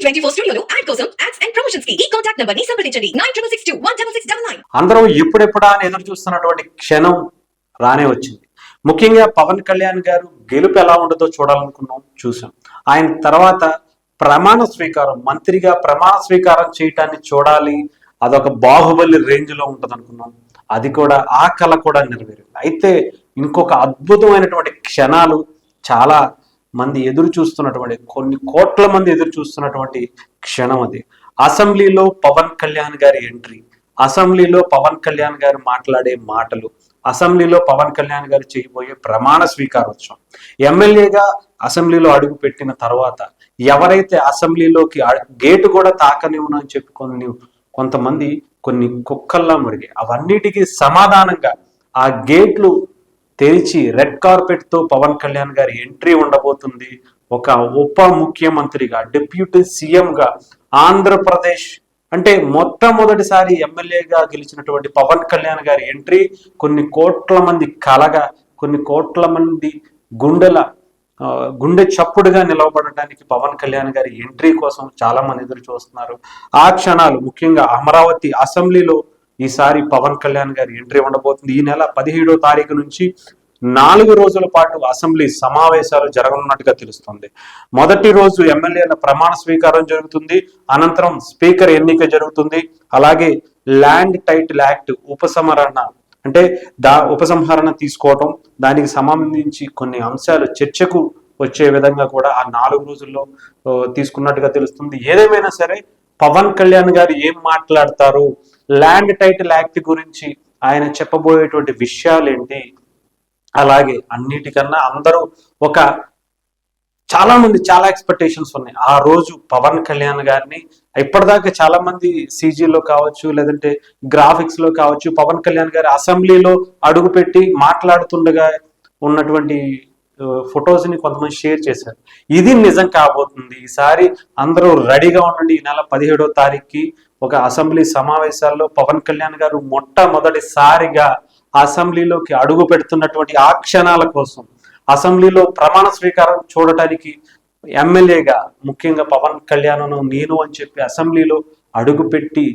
24 స్టూడియోలో యాడ్ కోసం ads and promotions కి ఈ కాంటాక్ట్ నంబర్ ని సంప్రదించండి 9662166699. అందరూ ఎప్పుడెప్పుడా అని ఎదురు చూస్తున్నటువంటి క్షణం రానే వచ్చింది. ముఖ్యంగా పవన్ కళ్యాణ్ గారు గెలుపు ఎలా ఉండదో చూడాలనుకున్నాం, చూసాం. ఆయన తర్వాత ప్రమాణ స్వీకారం, మంత్రిగా ప్రమాణ స్వీకారం చేయటాన్ని చూడాలి, అదొక బాహుబలి రేంజ్ లో ఉంటది అనుకున్నాం. అది కూడా ఆ కళ కూడా నెరవేరింది. అయితే ఇంకొక అద్భుతమైనటువంటి క్షణాలు చాలా మంది ఎదురు చూస్తున్నటువంటి, కొన్ని కోట్ల మంది ఎదురు చూస్తున్నటువంటి క్షణం అది. అసెంబ్లీలో పవన్ కళ్యాణ్ గారి ఎంట్రీ, అసెంబ్లీలో పవన్ కళ్యాణ్ గారు మాట్లాడే మాటలు, అసెంబ్లీలో పవన్ కళ్యాణ్ గారు చేయబోయే ప్రమాణ స్వీకారోత్సవం. ఎమ్మెల్యేగా అసెంబ్లీలో అడుగు పెట్టిన తర్వాత ఎవరైతే అసెంబ్లీలోకి గేటు కూడా తాకనివ్వను అని చెప్పి కొంతమంది కొన్ని కుక్కల్లా మురిగి, అవన్నిటికీ సమాధానంగా ఆ గేట్లు తెరిచి రెడ్ కార్పెట్ తో పవన్ కళ్యాణ్ గారి ఎంట్రీ ఉండబోతుంది. ఒక ఉప ముఖ్యమంత్రిగా, డిప్యూటీ సీఎంగా ఆంధ్రప్రదేశ్ అంటే మొట్టమొదటిసారి ఎమ్మెల్యేగా గెలిచినటువంటి పవన్ కళ్యాణ్ గారి ఎంట్రీ కొన్ని కోట్ల మంది కలగా, కొన్ని కోట్ల మంది గుండె చప్పుడుగా నిలవబడటానికి పవన్ కళ్యాణ్ గారి ఎంట్రీ కోసం చాలా మంది ఎదురు చూస్తున్నారు. ఆ క్షణాలు ముఖ్యంగా అమరావతి అసెంబ్లీలో ఈసారి పవన్ కళ్యాణ్ గారి ఎంట్రీ ఉండబోతుంది. ఈ నెల 17వ తారీఖు నుంచి 4 రోజుల పాటు అసెంబ్లీ సమావేశాలు జరగనున్నట్టుగా తెలుస్తుంది. మొదటి రోజు ఎమ్మెల్యేల ప్రమాణ స్వీకారం జరుగుతుంది, అనంతరం స్పీకర్ ఎన్నిక జరుగుతుంది. అలాగే ల్యాండ్ టైటిల్ యాక్ట్ ఉపసంహరణ తీసుకోవటం, దానికి సంబంధించి కొన్ని అంశాలు చర్చకు వచ్చే విధంగా కూడా ఆ 4 రోజుల్లో తీసుకున్నట్టుగా తెలుస్తుంది. ఏదేమైనా సరే పవన్ కళ్యాణ్ గారు ఏం మాట్లాడతారు, ల్యాండ్ టైటిల్ యాక్ట్ గురించి ఆయన చెప్పబోయేటువంటి విషయాలు ఏంటి, అలాగే అన్నిటికన్నా అందరూ చాలా ఎక్స్పెక్టేషన్స్ ఉన్నాయి. ఆ రోజు పవన్ కళ్యాణ్ గారిని ఇప్పటిదాకా చాలా మంది సీజీలో కావచ్చు, లేదంటే గ్రాఫిక్స్ లో కావచ్చు, పవన్ కళ్యాణ్ గారి అసెంబ్లీలో అడుగుపెట్టి మాట్లాడుతుండగా ఉన్నటువంటి ఫొటోస్ ని కొంతమంది షేర్ చేశారు. ఇది నిజం కాబోతుంది. ఈసారి అందరూ రెడీగా ఉండండి. ఈ నెల 17వ తారీఖుకి ఒక అసెంబ్లీ సమావేశాల్లో పవన్ కళ్యాణ్ గారు మొట్టమొదటిసారిగా అసెంబ్లీలోకి అడుగు పెడుతున్నటువంటి ఆ క్షణాల కోసం, అసెంబ్లీలో ప్రమాణ స్వీకారం చూడటానికి ఎమ్మెల్యేగా ముఖ్యంగా పవన్ కళ్యాణ్ నేను అని చెప్పి అసెంబ్లీలో అడుగుపెట్టి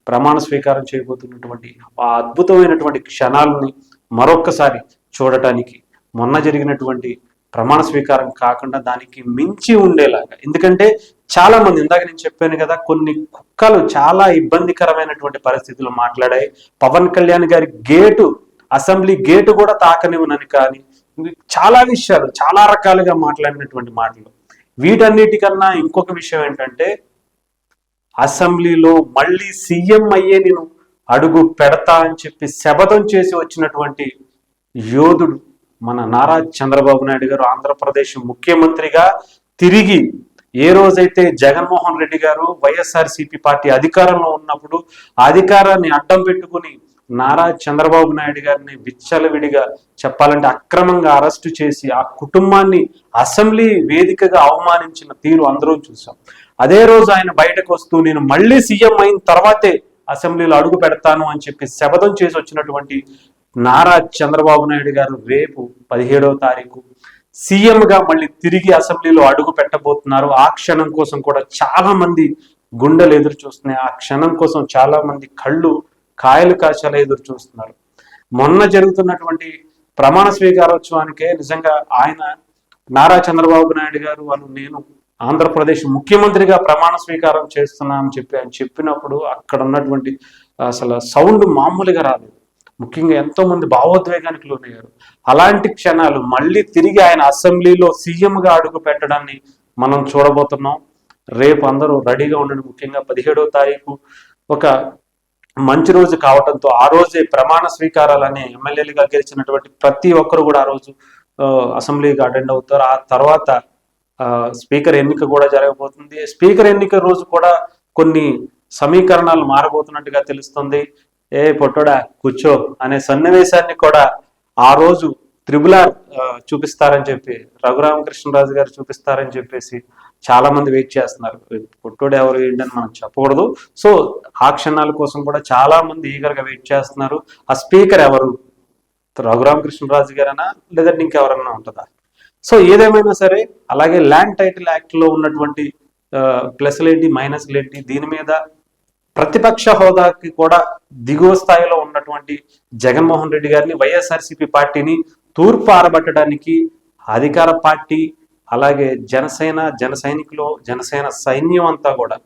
ప్రమాణ స్వీకారం చేయబోతున్నటువంటి ఆ అద్భుతమైనటువంటి క్షణాలని మరొక్కసారి చూడటానికి మొన్న జరిగినటువంటి ప్రమాణ స్వీకారం కాకుండా దానికి మించి ఉండేలాగా, ఎందుకంటే చాలా మంది, ఇందాక నేను చెప్పాను కదా, కొన్ని కుక్కలు చాలా ఇబ్బందికరమైనటువంటి పరిస్థితులు మాట్లాడాయి. పవన్ కళ్యాణ్ గారి అసెంబ్లీ గేటు కూడా తాకనివ్వనని, కానీ చాలా విషయాలు చాలా రకాలుగా మాట్లాడినటువంటి మాటలు. వీటన్నిటికన్నా ఇంకొక విషయం ఏంటంటే, అసెంబ్లీలో మళ్ళీ సీఎం అయ్యే నేను అడుగు పెడతా అని చెప్పి శపథం చేసి వచ్చినటువంటి యోధుడు మన నారా చంద్రబాబు నాయుడు గారు. ఆంధ్రప్రదేశ్ ముఖ్యమంత్రిగా తిరిగి ఏ రోజైతే జగన్మోహన్ రెడ్డి గారు వైఎస్ఆర్సీపీ పార్టీ అధికారంలో ఉన్నప్పుడు అధికారాన్ని అడ్డం పెట్టుకుని నారా చంద్రబాబు నాయుడు గారిని విచ్చలవిడిగా చెప్పాలంటే అక్రమంగా అరెస్టు చేసి ఆ కుటుంబాన్ని అసెంబ్లీ వేదికగా అవమానించిన తీరు అందరూ చూసాం. అదే రోజు ఆయన బయటకు వస్తూ నేను మళ్ళీ సీఎం అయిన తర్వాతే అసెంబ్లీలో అడుగు పెడతాను అని చెప్పి శపథం చేసి వచ్చినటువంటి నారా చంద్రబాబు నాయుడు గారు రేపు 17వ తారీఖు సీఎంగా మళ్ళీ తిరిగి అసెంబ్లీలో అడుగు పెట్టబోతున్నారు. ఆ క్షణం కోసం కూడా చాలా మంది గుండెలు ఎదురు చూస్తున్నాయి. ఆ క్షణం కోసం చాలా మంది కళ్ళు కాయలు కాచాల ఎదురు చూస్తున్నారు. మొన్న జరుగుతున్నటువంటి ప్రమాణ స్వీకారోత్సవానికే నిజంగా ఆయన నారా చంద్రబాబు నాయుడు గారు నేను ఆంధ్రప్రదేశ్ ముఖ్యమంత్రిగా ప్రమాణ స్వీకారం చేస్తున్నా అని చెప్పి ఆయన చెప్పినప్పుడు అక్కడ ఉన్నటువంటి అసలు సౌండ్ మామూలుగా రాలేదు. ముఖ్యంగా ఎంతో మంది భావోద్వేగానికి లోనయ్యారు. అలాంటి క్షణాలు మళ్ళీ తిరిగి ఆయన అసెంబ్లీలో సీఎంగా అడుగు పెట్టడాన్ని మనం చూడబోతున్నాం. రేపు అందరూ రెడీగా ఉండండి. ముఖ్యంగా 17వ తారీఖు ఒక మంచి రోజు కావడంతో ఆ రోజే ప్రమాణ స్వీకారాలని ఎమ్మెల్యేలుగా గెలిచినటువంటి ప్రతి ఒక్కరు కూడా ఆ రోజు అసెంబ్లీకి అటెండ్ అవుతారు. ఆ తర్వాత స్పీకర్ ఎన్నిక కూడా జరగబోతుంది. స్పీకర్ ఎన్నిక రోజు కూడా కొన్ని సమీకరణాలు మారబోతున్నట్టుగా తెలుస్తుంది. పొట్టోడా కూర్చో అనే సన్నివేశాన్ని కూడా ఆ రోజు త్రిబులార్ చూపిస్తారని చెప్పి, రఘురామకృష్ణరాజు గారు చూపిస్తారని చెప్పేసి చాలా మంది వెయిట్ చేస్తున్నారు. పొట్టోడు ఎవరు ఏంటని మనం చెప్పకూడదు. సో ఆ క్షణాల కోసం కూడా చాలా మంది ఈగర్గా వెయిట్ చేస్తున్నారు. ఆ స్పీకర్ ఎవరు, రఘురామకృష్ణరాజు గారైనా లేదంటే ఇంకెవరన్నా ఉంటుందా? సో ఏదేమైనా సరే, అలాగే ల్యాండ్ టైటిల్ యాక్ట్ లో ఉన్నటువంటి ప్లస్లు ఏంటి మైనస్లు ఏంటి, దీని మీద ప్రతిపక్ష హోదాకి కూడా దిగువ స్థాయిలో ఉన్నటువంటి జగన్మోహన్ రెడ్డి గారిని, వైఎస్ఆర్సీపీ పార్టీని తూర్పు ఆరబట్టడానికి అధికార పార్టీ అలాగే జనసేన, జన సైనికులు, జనసేన సైన్యం అంతా కూడా,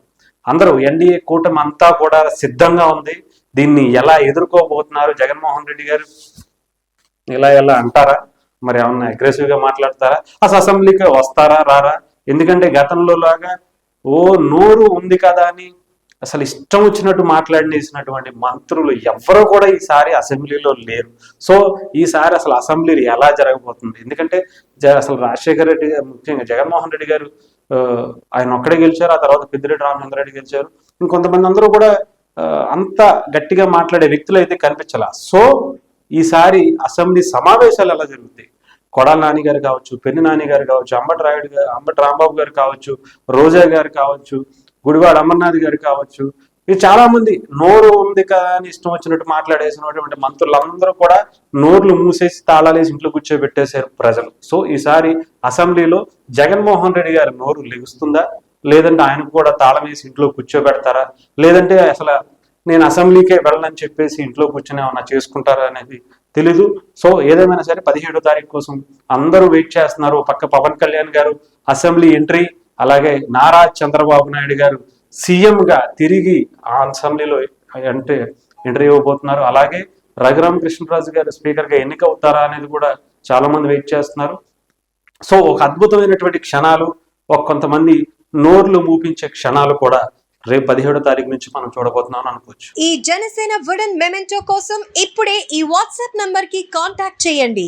అందరూ ఎన్డీఏ కూటమి అంతా కూడా సిద్ధంగా ఉంది. దీన్ని ఎలా ఎదుర్కోబోతున్నారు జగన్మోహన్ రెడ్డి గారు? ఎలా అంటారా? మరి ఏమన్నా అగ్రెసివ్ గా మాట్లాడతారా? అసలు అసెంబ్లీకి వస్తారా రారా? ఎందుకంటే గతంలో లాగా నోరు ఉంది కదా అని అసలు ఇష్టం వచ్చినట్టు మాట్లాడినేసినటువంటి మంత్రులు ఎవ్వరూ కూడా ఈసారి అసెంబ్లీలో లేరు. సో ఈసారి అసలు అసెంబ్లీ ఎలా జరగబోతుంది? ఎందుకంటే అసలు రాజశేఖర రెడ్డి గారు, ముఖ్యంగా జగన్మోహన్ రెడ్డి గారు ఆయన ఒక్కడే గెలిచారు, ఆ తర్వాత పెద్దిరెడ్డి రామచంద్రారెడ్డి గెలిచారు. ఇంకొంతమంది అందరూ కూడా అంత గట్టిగా మాట్లాడే వ్యక్తులు అయితే కనిపించాల. సో ఈసారి అసెంబ్లీ సమావేశాలు ఎలా జరుగుతాయి? కొడాల నాని గారు కావచ్చు, పెన్ని నాని గారు కావచ్చు, అంబటి రాంబాబు గారు కావచ్చు, రోజా గారు కావచ్చు, గుడివాడ అమర్నాథ్ గారు కావచ్చు, ఇది చాలా మంది నోరు ఉంది కదా అని ఇష్టం వచ్చినట్టు మాట్లాడేసినటువంటి మంత్రులందరూ కూడా నోర్లు మూసేసి తాళాలేసి ఇంట్లో కూర్చోబెట్టేశారు ప్రజలు. సో ఈసారి అసెంబ్లీలో జగన్మోహన్ రెడ్డి గారి నోరు లెగుస్తుందా, లేదంటే ఆయనకు కూడా తాళం వేసి ఇంట్లో కూర్చోబెడతారా, లేదంటే అసలు నేను అసెంబ్లీకే వెళ్ళనని చెప్పేసి ఇంట్లో కూర్చొని ఏమన్నా చేసుకుంటారా అనేది తెలీదు. సో ఏదేమైనా సరే 17వ తారీఖు కోసం అందరూ వెయిట్ చేస్తున్నారు. పక్క పవన్ కళ్యాణ్ గారు అసెంబ్లీ ఎంట్రీ, అలాగే నారా చంద్రబాబు నాయుడు గారు సీఎం గా తిరిగి ఆ అసెంబ్లీలో అంటే ఎంట్రీ ఇవ్వబోతున్నారు. అలాగే రఘురామకృష్ణరాజు గారు స్పీకర్ గా ఎన్నికవుతారా అనేది కూడా చాలా మంది వెయిట్ చేస్తున్నారు. సో ఒక అద్భుతమైనటువంటి క్షణాలు, కొంతమంది నోర్లు మూపించే క్షణాలు కూడా రేపు 17వ తారీఖు నుంచి మనం చూడబోతున్నాం అనుకోవచ్చు. ఈ జనసేన వుడెన్ మెమెంటో కోసం ఇప్పుడే ఈ వాట్సాప్ నంబర్ కి కాంటాక్ట్ చేయండి.